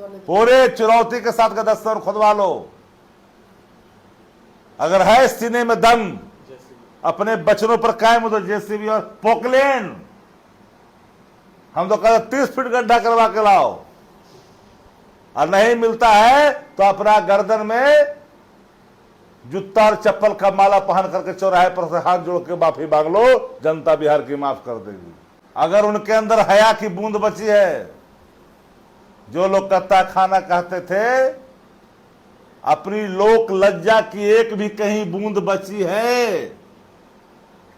पूरे चुनौती के साथ का दस्तर खुदवा लो। अगर है सीने में दम, अपने बचनों पर कायम उधर जेसीबी और पोकलेन, हम तो कहते 30 फीट गड्ढा करवा के लाओ, और नहीं मिलता है तो अपना गर्दन में जूता और चप्पल का माला पहन करके चौराहे पर से हाथ जोड़ के माफी मांग लो, जनता बिहार की माफ कर देगी। अगर उनके अंदर हया की बूंद बची है, जो लोग कत्ता खाना कहते थे, अपनी लोक लज्जा की एक भी कहीं बूंद बची है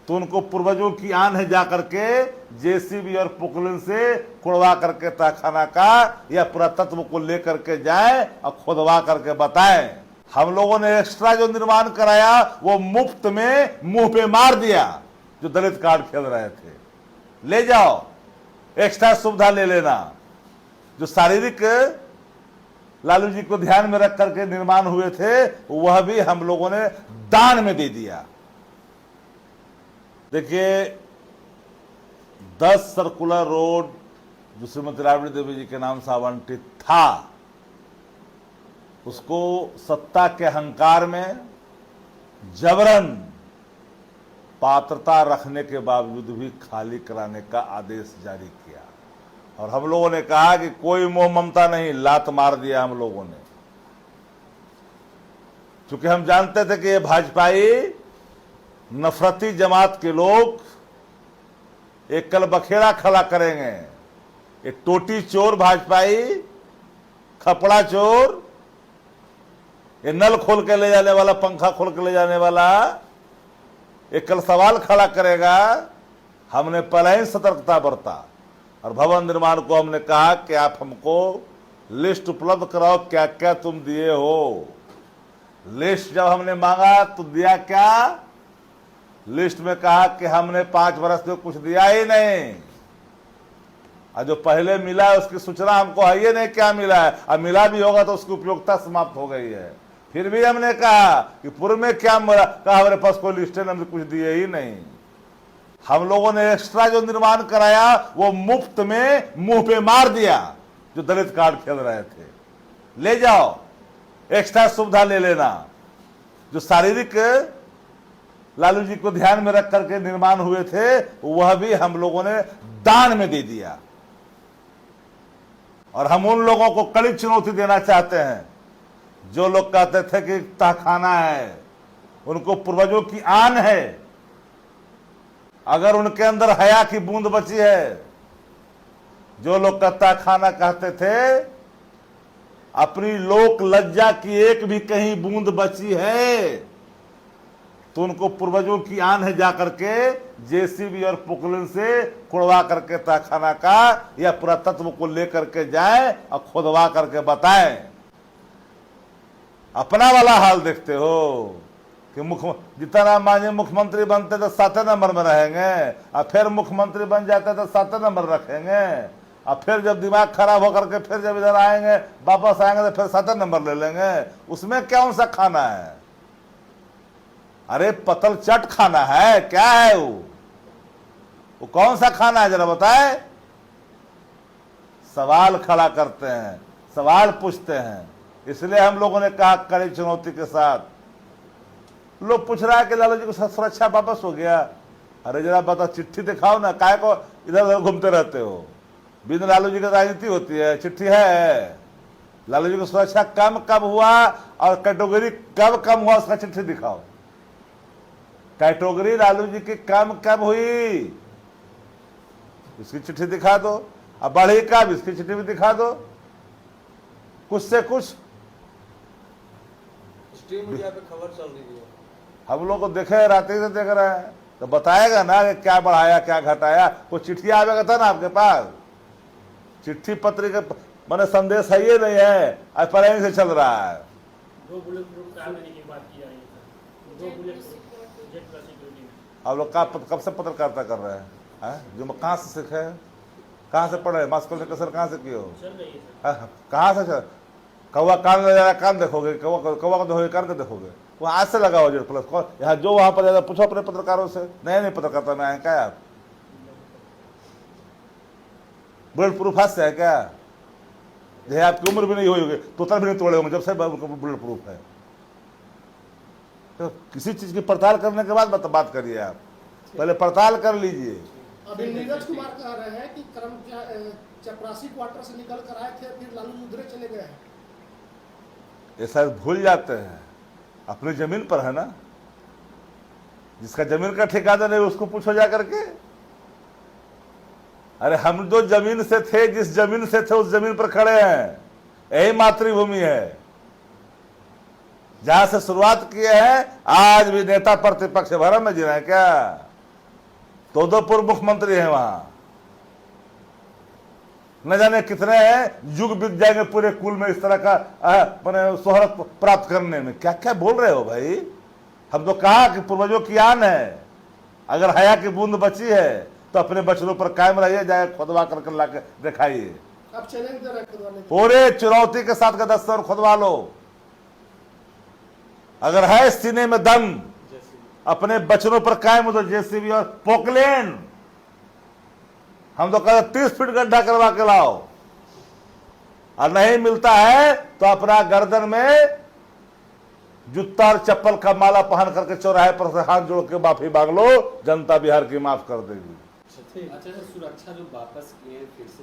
तो उनको पूर्वजों की आन है जाकर के जेसीबी और पुकलिन से कुड़वा करके तहखाना का या पुरातत्व को लेकर के जाए और खुदवा करके बताएं। हम लोगों ने एक्स्ट्रा जो निर्माण कराया वो मुफ्त में मुंह पे मार दिया। जो दलित कार्ड खेल रहे थे, ले जाओ, एक्स्ट्रा सुविधा ले लेना। जो शारीरिक लालू जी को ध्यान में रख करके निर्माण हुए थे वह भी हम लोगों ने दान में दे दिया। देखिए, 10 सर्कुलर रोड जो श्रीमती राबड़ी देवी जी के नाम से आवंटित था, उसको सत्ता के अहंकार में जबरन पात्रता रखने के बावजूद भी खाली कराने का आदेश जारी किया। और हम लोगों ने कहा कि कोई मोह ममता नहीं, लात मार दिया हम लोगों ने, क्योंकि हम जानते थे कि ये भाजपाई नफरती जमात के लोग एक कल बखेड़ा खड़ा करेंगे। एक टोटी चोर भाजपाई, खपड़ा चोर, ये नल खोल के ले जाने वाला, पंखा खोल के ले जाने वाला, एक कल सवाल खड़ा करेगा। हमने पहले ही सतर्कता बरता और भवन निर्माण को हमने कहा कि आप हमको लिस्ट उपलब्ध कराओ, क्या क्या तुम दिए हो। लिस्ट जब हमने मांगा तो दिया क्या? लिस्ट में कहा कि हमने 5 वर्ष में कुछ दिया ही नहीं, और जो पहले मिला है उसकी सूचना हमको है ही नहीं क्या मिला है, और मिला भी होगा तो उसकी उपयोगिता समाप्त हो गई है। फिर भी हमने कहा कि पूर्व में क्या मिला, कहा हमारे पास कोई लिस्ट है, हमने कुछ दिए ही नहीं। हम लोगों ने एक्स्ट्रा जो निर्माण कराया वो मुफ्त में मुंह पे मार दिया। जो दलित कार्ड खेल रहे थे, ले जाओ, एक्स्ट्रा सुविधा ले लेना। जो शारीरिक लालू जी को ध्यान में रख करके निर्माण हुए थे वह भी हम लोगों ने दान में दे दिया। और हम उन लोगों को कड़ी चुनौती देना चाहते हैं जो लोग कहते थे कि तहखाना है, उनको पूर्वजों की आन है। अगर उनके अंदर हया की बूंद बची है, जो लोग कत्ता खाना कहते थे, अपनी लोक लज्जा की एक भी कहीं बूंद बची है तो उनको पूर्वजों की आन है जाकर के जेसीबी और पुकलिन से कुड़वा करके तहखाना का या पुरातत्व को लेकर के जाएं और खुदवा करके बताएं। अपना वाला हाल देखते हो कि जितना मांझे मुख्यमंत्री बनते तो 7 नंबर में रहेंगे, और फिर मुख्यमंत्री बन जाते तो 7 नंबर रखेंगे, और फिर जब दिमाग खराब होकर के फिर जब इधर आएंगे, वापस आएंगे तो फिर 7 नंबर ले लेंगे। उसमें कौन सा खाना है? अरे पतल चट खाना है, क्या है वो कौन सा खाना है जरा बताए। सवाल खड़ा करते हैं, सवाल पूछते हैं। इसलिए हम लोगों ने कहा कड़ी चुनौती के साथ। लोग पूछ रहा है कि लालू जी को सुरक्षा वापस हो गया। अरे जरा बताओ, चिट्ठी दिखाओ ना, काय को इधर उधर घूमते रहते हो। बिना लालू जी की राजनीति होती है, चिट्ठी है। लालू जी को सुरक्षा कम कब हुआ और कैटेगरी कब कम हुआ उसका चिट्ठी दिखाओ। कैटेगरी लालू जी की कम कब हुई इसकी चिट्ठी दिखा दो, अब बढ़ी कब इसकी चिट्ठी भी दिखा दो। कुछ से कुछ स्ट्रीम मीडिया पे खबर चल रही है, हम लोग को देखे, रात से देख रहे हैं तो बताएगा ना कि क्या बढ़ाया क्या घटाया। कोई चिट्ठी आवेगा था ना आपके पास, चिट्ठी पत्र के मैंने संदेश है ये नहीं है, आज पहले से चल रहा है। आप लोग कब से पत्रकारिता कर रहे हैं? जो कहाँ से सीखे, कहाँ से पढ़े, मास्को से सर कहाँ से किए हो, कहाँ से? कौवा कान ले जा रहा, कान देखोगे, कौवा को देखोगे, कान के देखोगे। वो आज से लगा हो जेड प्लस को यहाँ जो वहां पर ज्यादा पूछो अपने पत्रकारों से। नहीं पत्रकारिता में आए क्या आप? बुलेट प्रूफ हाथ से है क्या? चाहे आपकी उम्र भी नहीं हुई होगी तो तब भी नहीं तोड़े होंगे जब से बुलेट प्रूफ है। तो किसी चीज की पड़ताल करने के बाद बात करिए, आप पहले पड़ताल कर लीजिए। अभी नीरज कुमार कह रहे हैं कि चपरासी क्वार्टर से निकल कर आए थे, फिर लालू उधरे चले गए हैं। ये शायद भूल जाते हैं, अपनी जमीन पर है ना, जिसका जमीन का ठेकेदार है उसको पूछो जा करके। अरे हम जो जमीन से थे, जिस जमीन से थे उस जमीन पर खड़े हैं, यही मातृभूमि है जहां से शुरुआत किए हैं। आज भी नेता प्रतिपक्ष भरम में जी रहे हैं क्या? तो पूर्व मुख्यमंत्री हैं वहां, न जाने कितने हैं, युग बीत जाएंगे पूरे कुल में इस तरह का मैंने शोहरत प्राप्त करने में। क्या क्या बोल रहे हो भाई? हम तो कहा कि पूर्वजों की आन है, अगर हया की बूंद बची है तो अपने बचनों पर कायम रहिए, जाए खुदवा करके लाके दिखाइए। अब चैलेंज दे रहे हैं खुदवाने के। पूरे चुनौती के साथ का दस्तर खुदवा लो, अगर है सीने में दम, अपने बचनों पर कायम हो तो जेसीबी और पोकलेन, हम तो कहते 30 फीट गड्ढा करवा के लाओ, और नहीं मिलता है तो अपना गर्दन में जूता और चप्पल का माला पहन करके चौराहे पर से हाथ जोड़ के माफी मांग लो, जनता बिहार की माफ कर देगी। अच्छा, सुरक्षा जो वापस किए फिर से